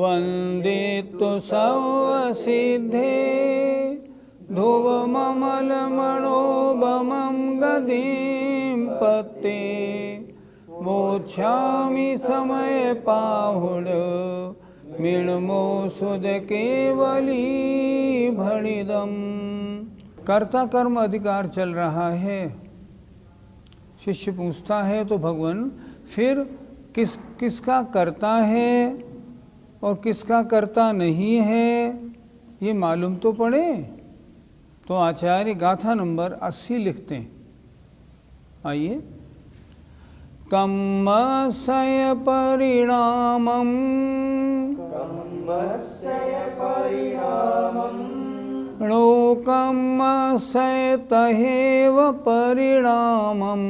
वन्दितु सर्वसिद्धे ध्रुवममलमणोबमं गतिं पते मोक्षामि समय पाहुड मिणमो सुद केवली भणिदम। कर्ता कर्म अधिकार चल रहा है। शिष्य पूछता है तो भगवान फिर किसका करता है और किसका करता नहीं है ये मालूम तो पड़े। तो आचार्य गाथा नंबर 80 लिखते हैं। आइए। कम्मस्य परिणामं लोकम्मस्य तहेव परिणामं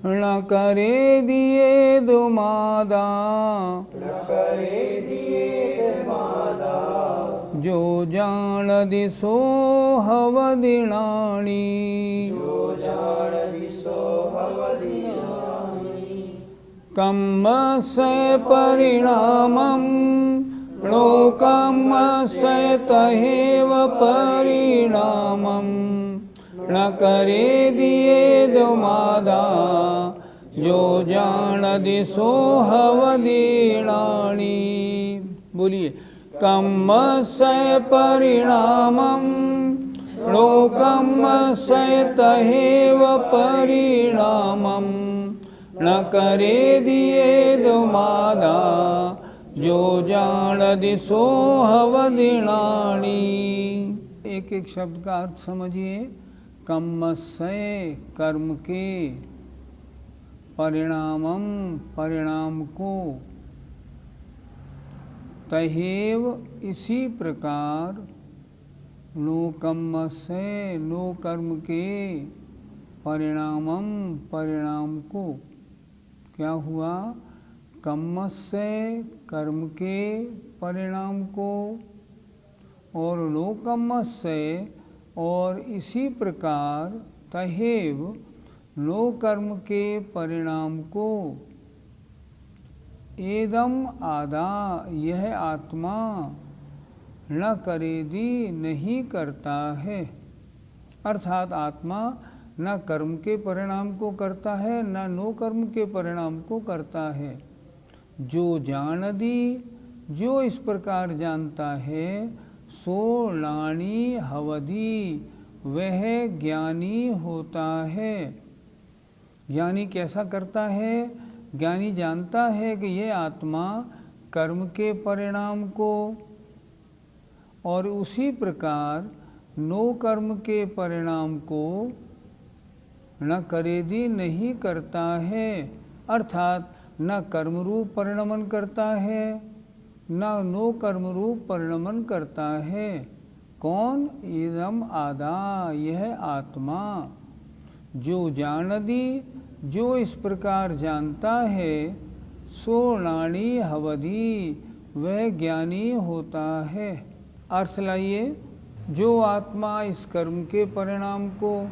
न करे दिए दुमादा जो जान दिसो हवदिनाणी। कम्मस्य परिणामं लोकम्मस्य तहेव परिणामं न करे दिए दुमादा जो जान दिसो हवदिनाणी। बोलिए। कम्मस्य परिणामं लोकम्मस्य तहेव परिणामं न करे दिए दुमादा जो जान दिसो हवदिनाणी। एक एक शब्द का अर्थ समझिए। कम्मस्य कर्म के, परिणामम परिणाम को, तहेव इसी प्रकार, नो कम्मस्य नो कर्म के, परिणामम परिणाम को। क्या हुआ? कम्मस्य कर्म के परिणाम को और नो कम्मस्य और इसी प्रकार तहेव नो कर्म के परिणाम को। एदम आदा यह आत्मा न करेदी नहीं करता है। अर्थात आत्मा न कर्म के परिणाम को करता है न नो कर्म के परिणाम को करता है। जो जानदी जो इस प्रकार जानता है सो लाणी हवदी वह ज्ञानी होता है। ज्ञानी कैसा करता है? ज्ञानी जानता है कि यह आत्मा कर्म के परिणाम को और उसी प्रकार नो कर्म के परिणाम को न करेदी नहीं करता है। अर्थात न कर्म रूप परिणमन करता है न नो कर्म रूप परिणमन करता है। कौन? इदम आदा यह आत्मा। जो जानदी जो इस प्रकार जानता है सो लाणी हवदी वह ज्ञानी होता है। अर्थ लाइए। जो आत्मा इस कर्म के परिणाम को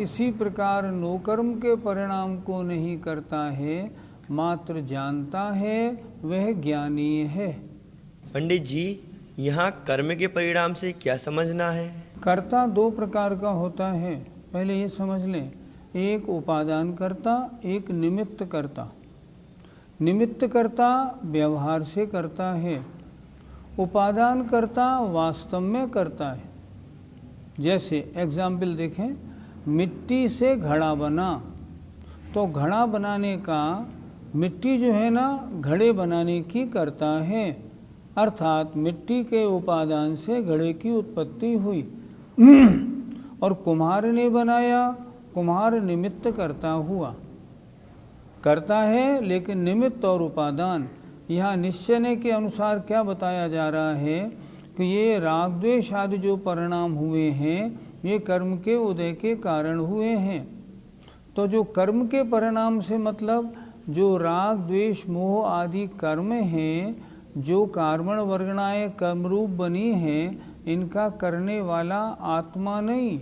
इसी प्रकार नो कर्म के परिणाम को नहीं करता है मात्र जानता है वह ज्ञानी है। पंडित जी यहाँ कर्म के परिणाम से क्या समझना है? कर्ता दो प्रकार का होता है। पहले ये समझ लें, एक उपादान कर्ता, एक निमित्त कर्ता। निमित्त कर्ता व्यवहार से करता है, उपादान कर्ता वास्तव में करता है। जैसे एग्जाम्पल देखें, मिट्टी से घड़ा बना तो घड़ा बनाने का मिट्टी जो है ना घड़े बनाने की करता है, अर्थात मिट्टी के उपादान से घड़े की उत्पत्ति हुई। और कुम्हार ने बनाया, कुम्हार निमित्त करता हुआ, करता है लेकिन निमित्त और उपादान। यहाँ निश्चय के अनुसार क्या बताया जा रहा है कि ये राग द्वेष आदि जो परिणाम हुए हैं ये कर्म के उदय के कारण हुए हैं। तो जो कर्म के परिणाम से मतलब जो राग द्वेष मोह आदि कर्म हैं, जो कार्मण वर्गणाएं कर्मरूप बनी हैं, इनका करने वाला आत्मा नहीं,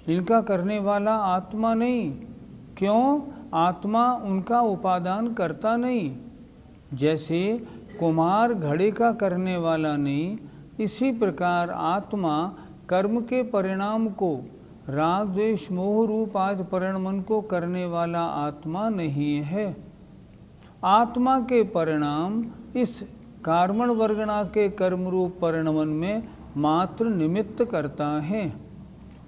इनका करने वाला आत्मा नहीं। क्यों? आत्मा उनका उपादान करता नहीं। जैसे कुम्हार घड़े का करने वाला नहीं, इसी प्रकार आत्मा कर्म के परिणाम को, राग द्वेष मोह रूप आदि परिणमन को करने वाला आत्मा नहीं है। आत्मा के परिणाम इस कार्मण वर्गणा के कर्म रूप परिणमन में मात्र निमित्त करता है,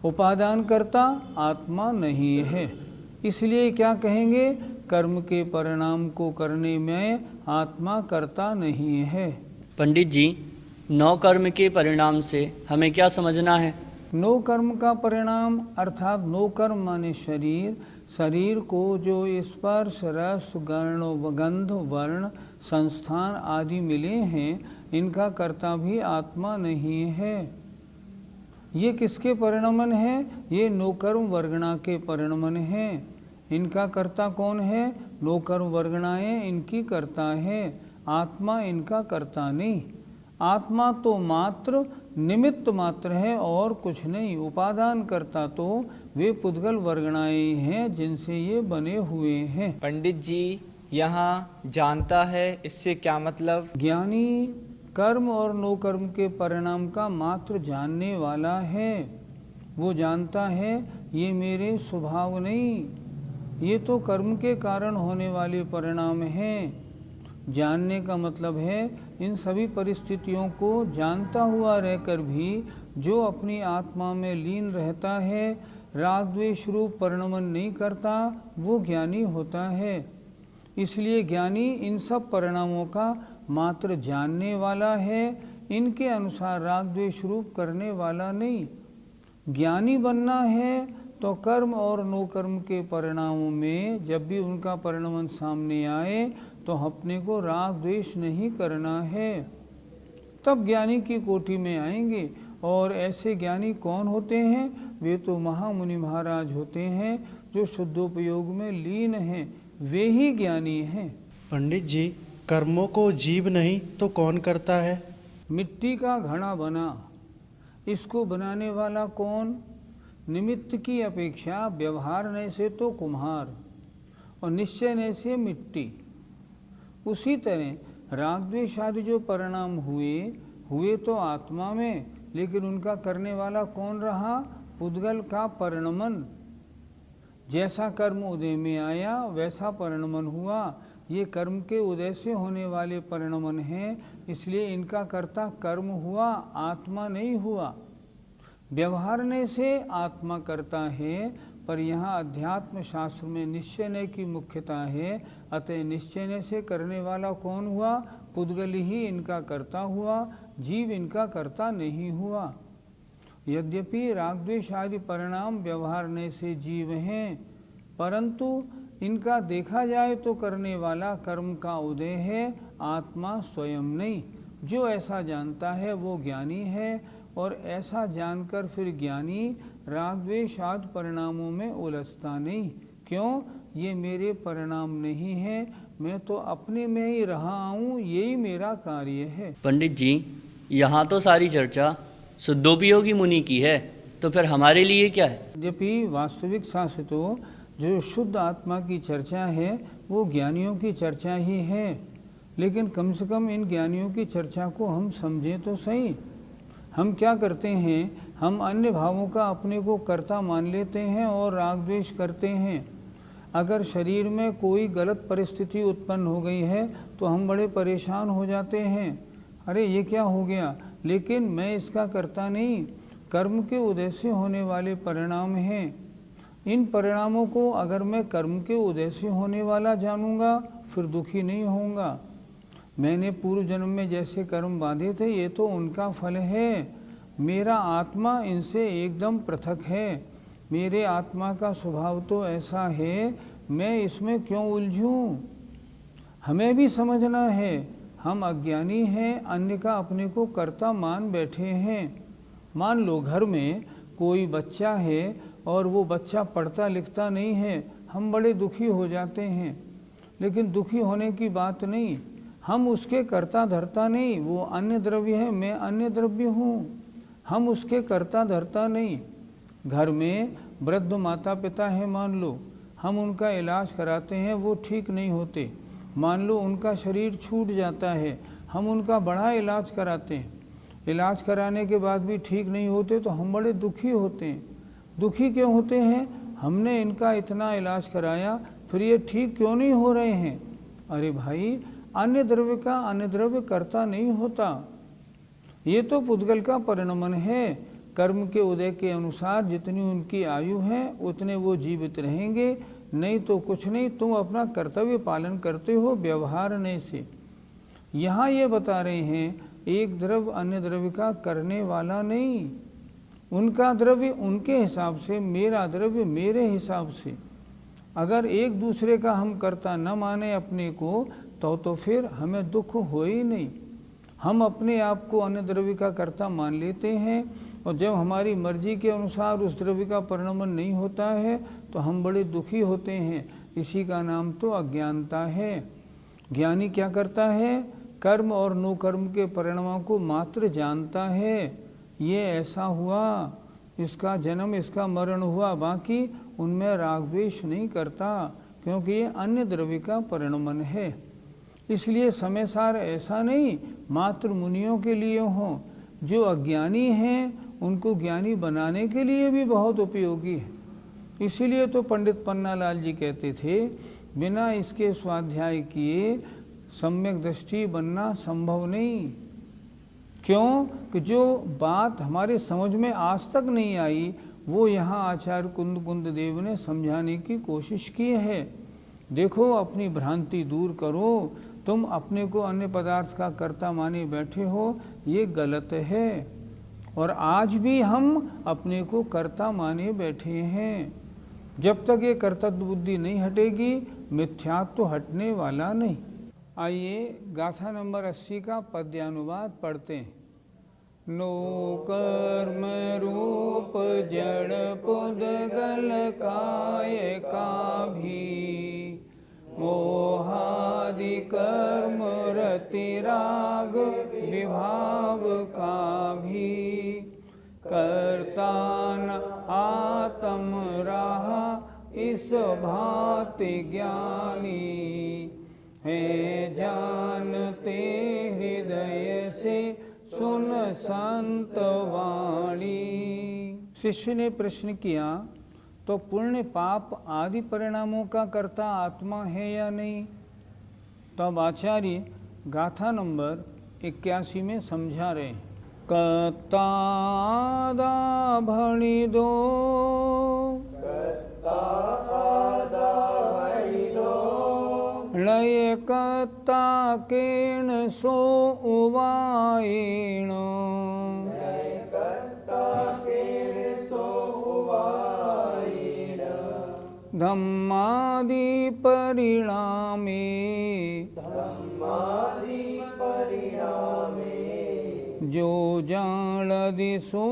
उपादान करता आत्मा नहीं है। इसलिए क्या कहेंगे? कर्म के परिणाम को करने में आत्मा करता नहीं है। पंडित जी, 9 कर्म के परिणाम से हमें क्या समझना है? 9 कर्म का परिणाम अर्थात 9 कर्म माने शरीर, शरीर को जो स्पर्श रस गंध वर्ण संस्थान आदि मिले हैं, इनका कर्ता भी आत्मा नहीं है। ये किसके परिणमन है? ये 9 कर्म वर्गणा के परिणमन है। इनका कर्ता कौन है? 9 कर्म वर्गणाएं इनकी कर्ता है, आत्मा इनका कर्ता नहीं। आत्मा तो मात्र निमित्त मात्र है और कुछ नहीं। उपादान करता तो वे पुद्गल वर्गणाएं हैं जिनसे ये बने हुए हैं। पंडित जी, यहाँ जानता है, इससे क्या मतलब? ज्ञानी कर्म और 9 कर्म के परिणाम का मात्र जानने वाला है। वो जानता है ये मेरे स्वभाव नहीं, ये तो कर्म के कारण होने वाले परिणाम हैं। जानने का मतलब है इन सभी परिस्थितियों को जानता हुआ रहकर भी जो अपनी आत्मा में लीन रहता है, राग द्वेष रूप परिणमन नहीं करता, वो ज्ञानी होता है। इसलिए ज्ञानी इन सब परिणामों का मात्र जानने वाला है, इनके अनुसार राग द्वेष रूप करने वाला नहीं। ज्ञानी बनना है तो कर्म और 9 कर्म के परिणामों में जब भी उनका परिणमन सामने आए तो अपने को राग द्वेष नहीं करना है, तब ज्ञानी की कोटि में आएंगे। और ऐसे ज्ञानी कौन होते हैं? वे तो महामुनि महाराज होते हैं जो शुद्धोपयोग में लीन हैं, वे ही ज्ञानी हैं। पंडित जी, कर्मों को जीव नहीं तो कौन करता है? मिट्टी का घड़ा बना, इसको बनाने वाला कौन? निमित्त की अपेक्षा व्यवहारने से तो कुम्हार और निश्चयने से मिट्टी। उसी तरह राग द्वेष आदि जो परिणाम हुए तो आत्मा में, लेकिन उनका करने वाला कौन रहा? पुद्गल का परिणमन। जैसा कर्म उदय में आया वैसा परिणमन हुआ। ये कर्म के उदय से होने वाले परिणमन हैं, इसलिए इनका कर्ता कर्म हुआ, आत्मा नहीं हुआ। व्यवहारने से आत्मा करता है, पर यहाँ अध्यात्म शास्त्र में निश्चयने की मुख्यता है। अतः निश्चयने से करने वाला कौन हुआ? पुद्गल ही इनका कर्ता हुआ, जीव इनका कर्ता नहीं हुआ। यद्यपि राग द्वेष आदि परिणाम व्यवहारने से जीव हैं, परंतु इनका देखा जाए तो करने वाला कर्म का उदय है, आत्मा स्वयं नहीं। जो ऐसा जानता है वो ज्ञानी है, और ऐसा जानकर फिर ज्ञानी राग द्वेष आदि परिणामों में उलझता नहीं। क्यों? ये मेरे परिणाम नहीं है, मैं तो अपने में ही रहा हूँ, यही मेरा कार्य है। पंडित जी, यहाँ तो सारी चर्चा शुद्धोपयोगी मुनि की है, तो फिर हमारे लिए क्या है? यद्यपि वास्तविक शास्त्र तो जो शुद्ध आत्मा की चर्चा है वो ज्ञानियों की चर्चा ही है, लेकिन कम से कम इन ज्ञानियों की चर्चा को हम समझें तो सही। हम क्या करते हैं? हम अन्य भावों का अपने को कर्ता मान लेते हैं और राग द्वेष करते हैं। अगर शरीर में कोई गलत परिस्थिति उत्पन्न हो गई है तो हम बड़े परेशान हो जाते हैं, अरे ये क्या हो गया, लेकिन मैं इसका कर्ता नहीं। कर्म के उदय से होने वाले परिणाम हैं। इन परिणामों को अगर मैं कर्म के उदय से होने वाला जानूंगा फिर दुखी नहीं होऊंगा। मैंने पूर्व जन्म में जैसे कर्म बांधे थे ये तो उनका फल है, मेरा आत्मा इनसे एकदम पृथक है। मेरे आत्मा का स्वभाव तो ऐसा है, मैं इसमें क्यों उलझूं? हमें भी समझना है, हम अज्ञानी हैं, अन्य का अपने को कर्ता मान बैठे हैं। मान लो घर में कोई बच्चा है और वो बच्चा पढ़ता लिखता नहीं है, हम बड़े दुखी हो जाते हैं। लेकिन दुखी होने की बात नहीं, हम उसके कर्ता धर्ता नहीं। वो अन्य द्रव्य है, मैं अन्य द्रव्य हूँ, हम उसके कर्ता धर्ता नहीं। घर में वृद्ध माता पिता है मान लो, हम उनका इलाज कराते हैं, वो ठीक नहीं होते। मान लो उनका शरीर छूट जाता है, हम उनका बड़ा इलाज कराते हैं, इलाज कराने के बाद भी ठीक नहीं होते तो हम बड़े दुखी होते हैं। दुखी क्यों होते हैं? हमने इनका इतना इलाज कराया, फिर ये ठीक क्यों नहीं हो रहे हैं? अरे भाई, अन्य द्रव्य का अन्य द्रव्य करता नहीं होता, ये तो पुद्गल का परिणमन है। कर्म के उदय के अनुसार जितनी उनकी आयु है उतने वो जीवित रहेंगे, नहीं तो कुछ नहीं। तुम अपना कर्तव्य पालन करते हो व्यवहारने से। यहाँ ये बता रहे हैं एक द्रव्य अन्य द्रव्य का करने वाला नहीं, उनका द्रव्य उनके हिसाब से, मेरा द्रव्य मेरे हिसाब से। अगर एक दूसरे का हम कर्ता न माने अपने को तो फिर हमें दुख हो ही नहीं। हम अपने आप को अन्य द्रव्य का कर्ता मान लेते हैं और जब हमारी मर्जी के अनुसार उस द्रव्य का परिणमन नहीं होता है तो हम बड़े दुखी होते हैं। इसी का नाम तो अज्ञानता है। ज्ञानी क्या करता है? कर्म और नो कर्म के परिणामों को मात्र जानता है। ये ऐसा हुआ, इसका जन्म इसका मरण हुआ, बाकी उनमें राग द्वेष नहीं करता, क्योंकि ये अन्य द्रव्य का परिणमन है। इसलिए समय सार ऐसा नहीं मात्र मुनियों के लिए हो, जो अज्ञानी हैं उनको ज्ञानी बनाने के लिए भी बहुत उपयोगी है। इसीलिए तो पंडित पन्नालाल जी कहते थे, बिना इसके स्वाध्याय किए सम्यक दृष्टि बनना संभव नहीं। क्यों? कि जो बात हमारे समझ में आज तक नहीं आई वो यहाँ आचार्य कुंद देव ने समझाने की कोशिश की है। देखो, अपनी भ्रांति दूर करो। तुम अपने को अन्य पदार्थ का कर्ता माने बैठे हो, ये गलत है। और आज भी हम अपने को कर्ता माने बैठे हैं। जब तक ये कर्तव्य बुद्धि नहीं हटेगी, मिथ्यात्व तो हटने वाला नहीं। आइए गाथा नंबर 80 का पद्यानुवाद पढ़ते हैं। नो कर्म रूप जड़ पुद्गल काय का भी, मोहादि कर्म रति राग विभाव का भी, कर्ता न आत्म रहा इस भांति ज्ञानी, है जानते हृदय से सुन संत वाणी। शिष्य ने प्रश्न किया, तो पुण्य पाप आदि परिणामों का कर्ता आत्मा है या नहीं? तब आचार्य गाथा नंबर 81 में समझा रहे हैं। कत्तादा भणि दो, लय कत्ता केण सो उवायण, धम्मादि परिणामे, जो जाणदि सो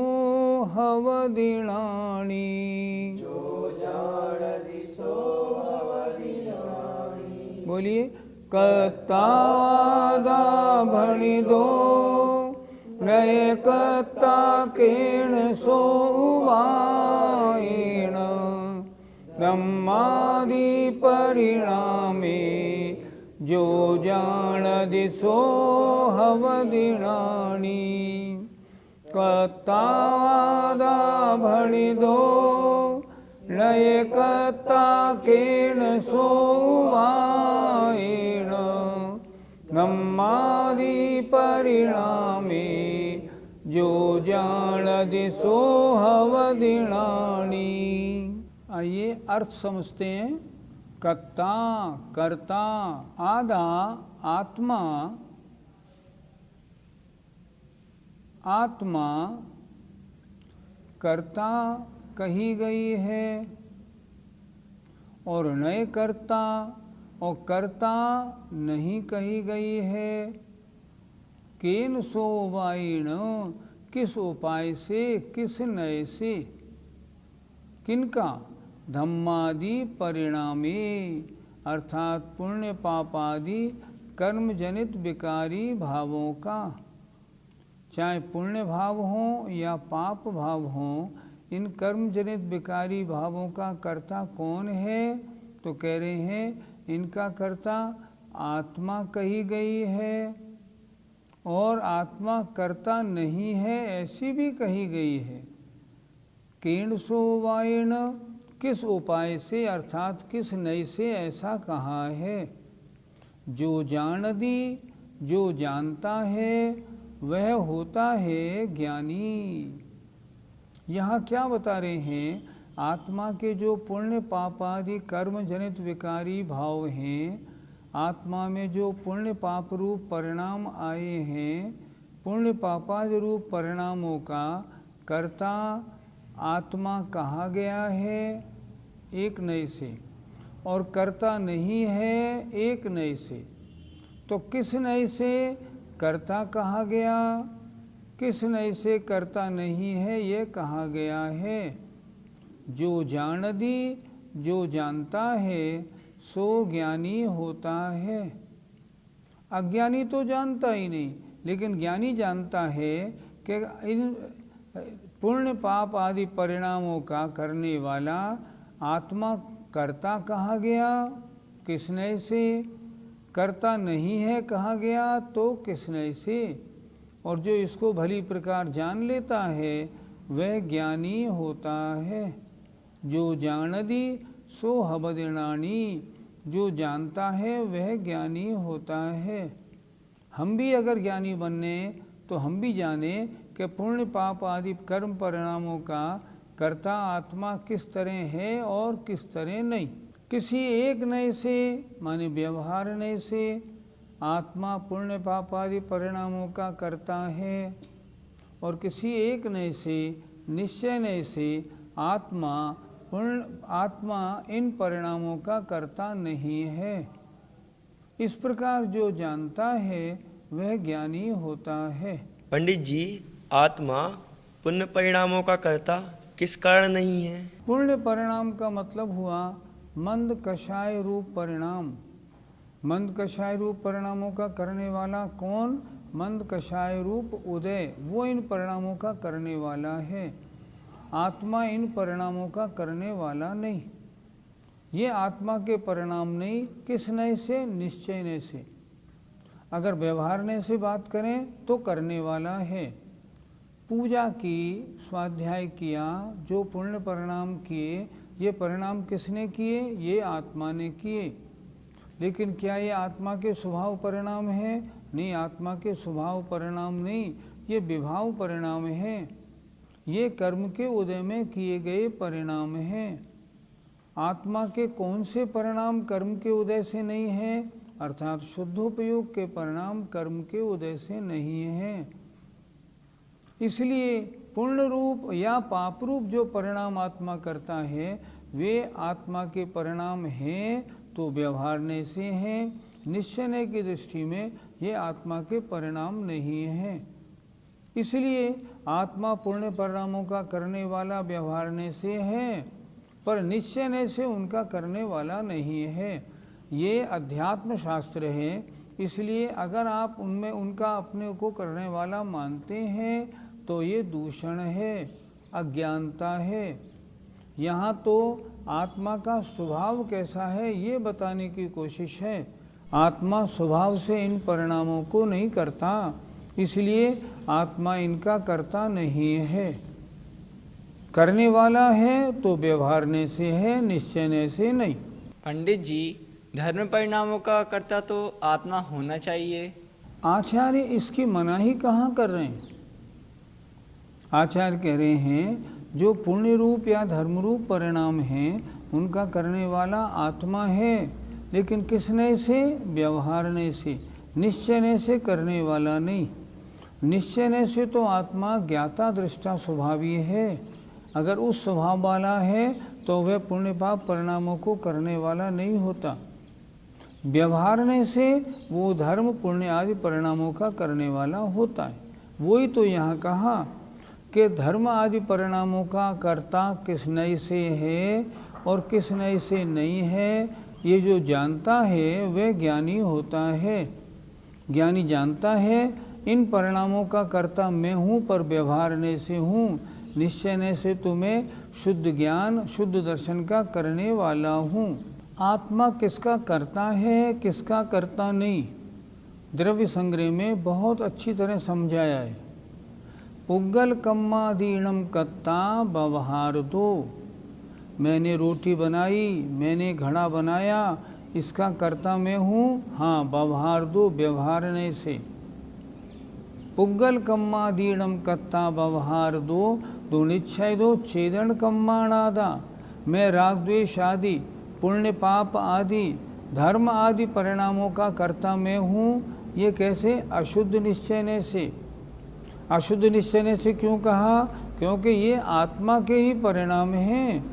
हवदिणाणी। बोलिए, कत्तादा भणि दो, नय कत्ता केण सो उवायण, ब्रह्मादि परिणामे, जो जाणदि सो हवदिणाणी। कत्तादा भणि दो, नय कत्ता केण सो उवायण, ब्रह्मादि परिणामे, जो जाणदि सो हवदिणाणी। आइए अर्थ समझते हैं। कर्ता, कर्ता, आदा आत्मा, आत्मा कर्ता कही गई है, और नए कर्ता और कर्ता नहीं कही गई है। केन सो उपायेन, किस उपाय से, किस नए से, किनका? धम्मादि परिणामे, अर्थात पुण्य पापादि कर्म जनित विकारी भावों का। चाहे पुण्य भाव हो या पाप भाव हो, इन कर्म जनित विकारी भावों का कर्ता कौन है? तो कह रहे हैं इनका कर्ता आत्मा कही गई है और आत्मा कर्ता नहीं है ऐसी भी कही गई है। केण सो वायण, किस उपाय से अर्थात किस नय से ऐसा कहा है। जो जान दी, जो जानता है वह होता है ज्ञानी। यहाँ क्या बता रहे हैं, आत्मा के जो पुण्य पाप आदि कर्म जनित विकारी भाव हैं, आत्मा में जो पुण्य पाप रूप परिणाम आए हैं, पुण्य पापादि रूप परिणामों का कर्ता आत्मा कहा गया है एक नय से, और कर्ता नहीं है एक नय से। तो किस नय से कर्ता कहा गया, किस नय से कर्ता नहीं है ये कहा गया है। जो जान दी, जो जानता है सो ज्ञानी होता है। अज्ञानी तो जानता ही नहीं, लेकिन ज्ञानी जानता है कि इन पुण्य पाप आदि परिणामों का करने वाला आत्मा कर्ता कहा गया किस नय से, कर्ता नहीं है कहा गया तो किस नय से। और जो इसको भली प्रकार जान लेता है वह ज्ञानी होता है। जो जान दी सो हबदिणानी, जो जानता है वह ज्ञानी होता है। हम भी अगर ज्ञानी बनने तो हम भी जाने कि पुण्य पाप आदि कर्म परिणामों का कर्ता आत्मा किस तरह है और किस तरह नहीं। किसी एक नय से माने व्यवहार नय से आत्मा पुण्य पाप आदि परिणामों का कर्ता है, और किसी एक नय से निश्चय नय से आत्मा इन परिणामों का कर्ता नहीं है। इस प्रकार जो जानता है वह ज्ञानी होता है। पंडित जी, आत्मा पुण्य परिणामों का कर्ता किस कारण नहीं है? पुण्य परिणाम का मतलब हुआ मंद कषाय रूप परिणाम। मंद कषाय रूप परिणामों का करने वाला कौन? मंद कषाय रूप उदय, वो इन परिणामों का करने वाला है। आत्मा इन परिणामों का करने वाला नहीं। ये आत्मा के परिणाम नहीं, किस नय से? निश्चय नय से। अगर व्यवहार नय से बात करें तो करने वाला है। पूजा की, स्वाध्याय किया, जो पुण्य परिणाम किए, ये परिणाम किसने किए? ये आत्मा ने किए। लेकिन क्या ये आत्मा के स्वभाव परिणाम है? नहीं, आत्मा के स्वभाव परिणाम नहीं, ये विभाव परिणाम है। ये कर्म के उदय में किए गए परिणाम हैं। आत्मा के कौन से परिणाम कर्म के उदय से नहीं है? अर्थात शुद्धोपयोग के परिणाम कर्म के उदय से नहीं है। इसलिए पूर्ण रूप या पाप रूप जो परिणाम आत्मा करता है वे आत्मा के परिणाम हैं तो व्यवहारने से हैं। निश्चय की दृष्टि में ये आत्मा के परिणाम नहीं हैं। इसलिए आत्मा पुण्य परिणामों का करने वाला व्यवहारने से है, पर निश्चय से उनका करने वाला नहीं है। ये अध्यात्म शास्त्र है, इसलिए अगर आप उनमें उनका अपने को करने वाला मानते हैं तो ये दूषण है, अज्ञानता है। यहाँ तो आत्मा का स्वभाव कैसा है ये बताने की कोशिश है। आत्मा स्वभाव से इन परिणामों को नहीं करता, इसलिए आत्मा इनका करता नहीं है। करने वाला है तो व्यवहारने से है, निश्चयने से नहीं। पंडित जी, धर्म परिणामों का कर्ता तो आत्मा होना चाहिए। आचार्य इसकी मनाही कहाँ कर रहे हैं? आचार्य कह रहे हैं जो पुण्य रूप या धर्म रूप परिणाम हैं उनका करने वाला आत्मा है, लेकिन किसने से? व्यवहारने से, निश्चयने से करने वाला नहीं। निश्चयने से तो आत्मा ज्ञाता दृष्टा स्वभावी है। अगर उस स्वभाव वाला है तो वह पुण्य पाप परिणामों को करने वाला नहीं होता। व्यवहारने से वो धर्म पुण्य आदि परिणामों का करने वाला होता है। वही तो यहाँ कहा कि धर्म आदि परिणामों का कर्ता किस नय से है और किस नय से नहीं है। ये जो जानता है वह ज्ञानी होता है। ज्ञानी जानता है इन परिणामों का कर्ता मैं हूँ, पर व्यवहारने से हूँ, निश्चयने से तुम्हें शुद्ध ज्ञान शुद्ध दर्शन का करने वाला हूँ। आत्मा किसका करता है, किसका करता नहीं, द्रव्य संग्रह में बहुत अच्छी तरह समझाया है। पुग्गल कम्मादीणम कत्ता व्यवहार दो, मैंने रोटी बनाई, मैंने घड़ा बनाया, इसका कर्ता मैं हूँ। हाँ, व्यवहार दो, व्यवहारने से। पुग्गल कम्मादीणम कत्ता व्यवहार दो, दो निश्चय दो छेदन कम्माणादा, मैं राग द्वेष आदि, पुण्य पाप आदि, धर्म आदि परिणामों का कर्ता मैं हूँ। ये कैसे? अशुद्ध निश्चय से। अशुद्ध निश्चय से क्यों कहा? क्योंकि ये आत्मा के ही परिणाम हैं,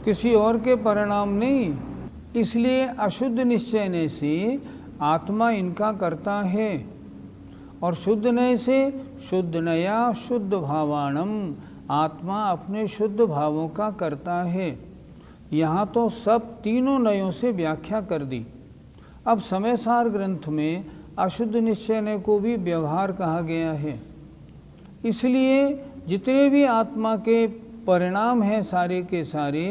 किसी और के परिणाम नहीं। इसलिए अशुद्ध निश्चय से आत्मा इनका करता है। और शुद्ध नय से शुद्ध नया शुद्ध भावाणम, आत्मा अपने शुद्ध भावों का करता है। यहाँ तो सब तीनों नयों से व्याख्या कर दी। अब समयसार ग्रंथ में अशुद्ध निश्चय को भी व्यवहार कहा गया है। इसलिए जितने भी आत्मा के परिणाम हैं सारे के सारे,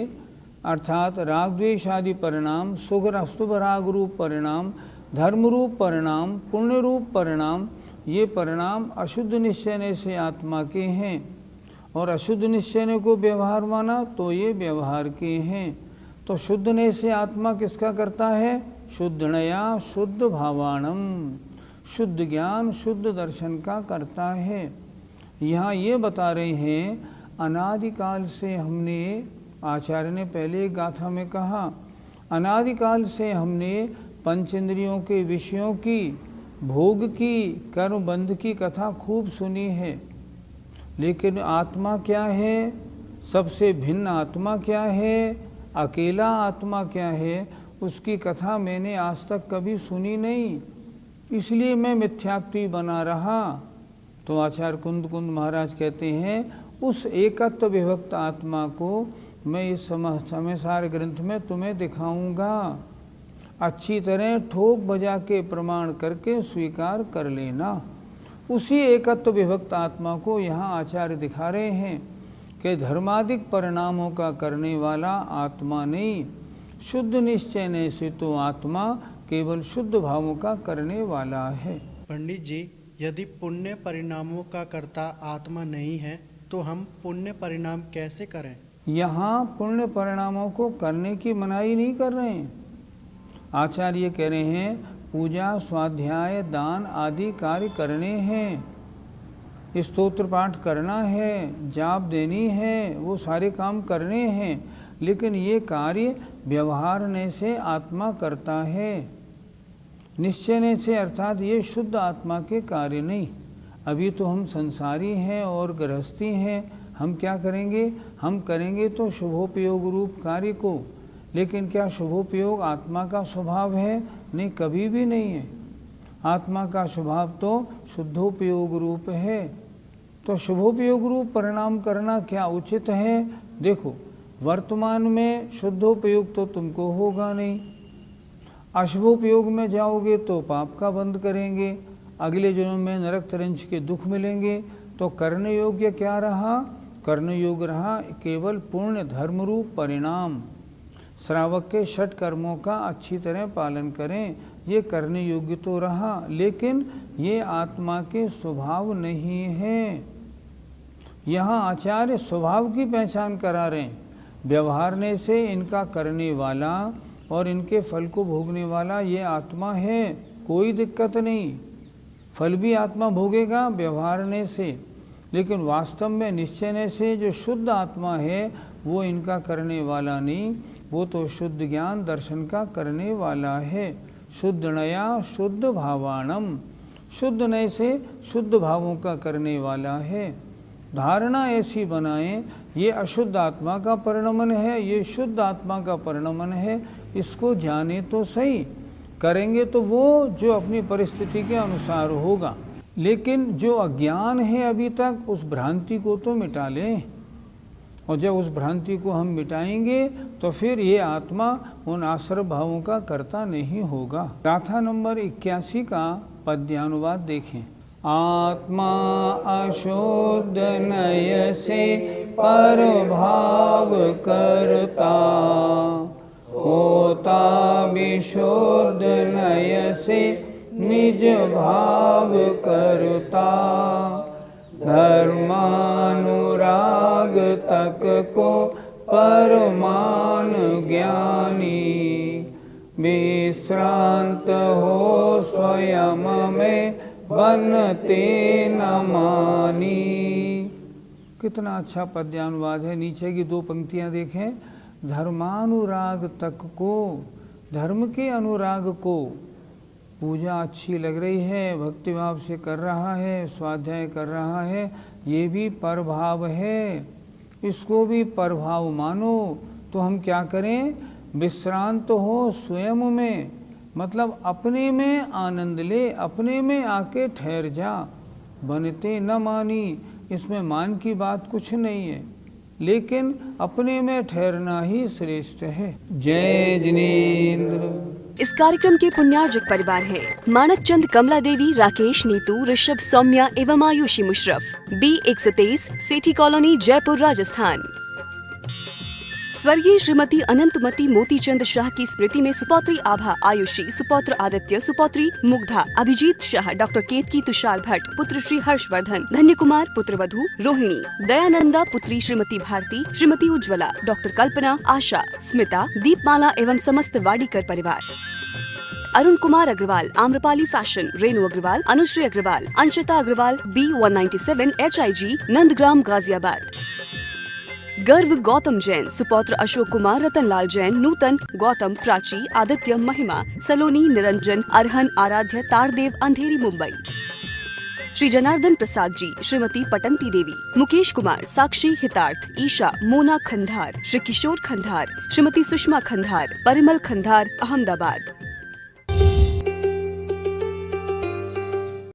अर्थात राग द्वेष आदि परिणाम, शुभ राग रूप परिणाम, धर्म रूप परिणाम, पुण्य रूप परिणाम, ये परिणाम अशुद्ध निश्चय से आत्मा के हैं। और अशुद्ध निश्चय को व्यवहार माना तो ये व्यवहार के हैं। तो शुद्ध नय से आत्मा किसका करता है? शुद्ध नया शुद्ध भावाणम, शुद्ध ज्ञान शुद्ध दर्शन का करता है। यहाँ ये बता रहे हैं, अनादिकाल से हमने, आचार्य ने पहले एक गाथा में कहा, अनादिकाल से हमने पंच इंद्रियों के विषयों की, भोग की, कर्म बंध की कथा खूब सुनी है। लेकिन आत्मा क्या है, सबसे भिन्न आत्मा क्या है, अकेला आत्मा क्या है, उसकी कथा मैंने आज तक कभी सुनी नहीं। इसलिए मैं मिथ्यात्वी बना रहा। तो आचार्य कुंद महाराज कहते हैं, उस एकत्व विभक्त आत्मा को मैं इस समयसार ग्रंथ में तुम्हें दिखाऊंगा। अच्छी तरह ठोक बजा के प्रमाण करके स्वीकार कर लेना। उसी एकत्व विभक्त आत्मा को यहाँ आचार्य दिखा रहे हैं कि धर्मादिक परिणामों का करने वाला आत्मा नहीं, शुद्ध निश्चय से तो आत्मा केवल शुद्ध भावों का करने वाला है। पंडित जी, यदि पुण्य परिणामों का कर्ता आत्मा नहीं है तो हम पुण्य परिणाम कैसे करें? यहाँ पुण्य परिणामों को करने की मनाही नहीं कर रहे हैं। आचार्य कह रहे हैं, पूजा स्वाध्याय दान आदि कार्य करने हैं, स्तोत्र पाठ करना है, जाप देनी है, वो सारे काम करने हैं। लेकिन ये कार्य व्यवहारने से आत्मा करता है, निश्चयने से, अर्थात ये शुद्ध आत्मा के कार्य नहीं। अभी तो हम संसारी हैं और गृहस्थी हैं, हम क्या करेंगे? हम करेंगे तो शुभोपयोग रूप कार्य को। लेकिन क्या शुभोपयोग आत्मा का स्वभाव है? नहीं, कभी भी नहीं है। आत्मा का स्वभाव तो शुद्धोपयोग रूप है। तो शुभोपयोग रूप परिणाम करना क्या उचित है? देखो, वर्तमान में शुद्धोपयोग तो तुमको होगा नहीं, अशुभोपयोग में जाओगे तो पाप का बंद करेंगे, अगले जन्म में नरक तरंज के दुख मिलेंगे। तो करने योग्य क्या रहा? करने योग्य रहा केवल पूर्ण धर्म रूप परिणाम। श्रावक के षट कर्मों का अच्छी तरह पालन करें, ये करने योग्य तो रहा, लेकिन ये आत्मा के स्वभाव नहीं है। यहाँ आचार्य स्वभाव की पहचान करा रहे हैं। व्यवहारने से इनका करने वाला और इनके फल को भोगने वाला ये आत्मा है, कोई दिक्कत नहीं। फल भी आत्मा भोगेगा व्यवहारने से, लेकिन वास्तव में निश्चयने से जो शुद्ध आत्मा है वो इनका करने वाला नहीं, वो तो शुद्ध ज्ञान दर्शन का करने वाला है। शुद्ध नया शुद्ध भावाणम, शुद्ध नय से शुद्ध भावों का करने वाला है। धारणा ऐसी बनाएं, ये अशुद्ध आत्मा का परिणमन है, ये शुद्ध आत्मा का परिणमन है, इसको जाने तो सही। करेंगे तो वो जो अपनी परिस्थिति के अनुसार होगा, लेकिन जो अज्ञान है अभी तक, उस भ्रांति को तो मिटा लें। और जब उस भ्रांति को हम मिटाएंगे तो फिर ये आत्मा उन आश्रय भावों का कर्ता नहीं होगा। गाथा नंबर 81 का पद्यानुवाद देखें। आत्मा अशुद्ध नय से पर भाव करता, होता विशुद्ध नय से निज भाव करता। धर्मानुराग तक को परमान ज्ञानी, विश्रांत हो स्वयं में बनते न मानी। कितना अच्छा पद्यानुवाद है। नीचे की 2 पंक्तियां देखें। धर्मानुराग तक को, धर्म के अनुराग को, पूजा अच्छी लग रही है, भक्तिभाव से कर रहा है, स्वाध्याय कर रहा है, ये भी परभाव है, इसको भी परभाव मानो। तो हम क्या करें? विश्रांत हो स्वयं में, मतलब अपने में आनंद ले, अपने में आके ठहर जा। बनते न मानी, इसमें मान की बात कुछ नहीं है, लेकिन अपने में ठहरना ही श्रेष्ठ है। जय जिनेन्द्र। इस कार्यक्रम के पुण्यार्जक परिवार है मानक चंद, कमला देवी, राकेश, नीतू, ऋषभ, सौम्या एवं आयुषी मुशरफ, B123, सेठी कॉलोनी, जयपुर, राजस्थान। स्वर्गीय श्रीमती अनंतमती मोतीचंद शाह की स्मृति में सुपौत्री आभा, आयुषी, सुपौत्र आदित्य, सुपौत्री मुग्धा, अभिजीत शाह, डॉक्टर केतकी, तुषार भट्ट, पुत्र श्री हर्षवर्धन, धन्य कुमार, पुत्र वधू रोहिणी, दयानंदा, पुत्री श्रीमती भारती, श्रीमती उज्ज्वला, डॉक्टर कल्पना, आशा, स्मिता, दीपमाला एवं समस्त वाडीकर परिवार। Arun Kumar Agarwal, Amrapali fashion, Renu Agarwal, Anushree Agarwal, Anshita Agarwal, B197, HIG, Nandgram, Ghaziabad. Garv Gautam Jain, सुपौत्र Ashok Kumar, Ratanlal Jain, नूतन, गौतम, प्राची, आदित्य, महिमा, सलोनी, निरंजन, अरहन, आराध्य, तारदेव, अंधेरी, मुंबई। श्री जनार्दन प्रसाद जी, श्रीमती पटंती देवी, मुकेश कुमार, साक्षी, हितार्थ, ईशा, मोना खंधार, श्री किशोर खंधार, श्रीमती सुषमा खंधार, परिमल खंधार, अहमदाबाद।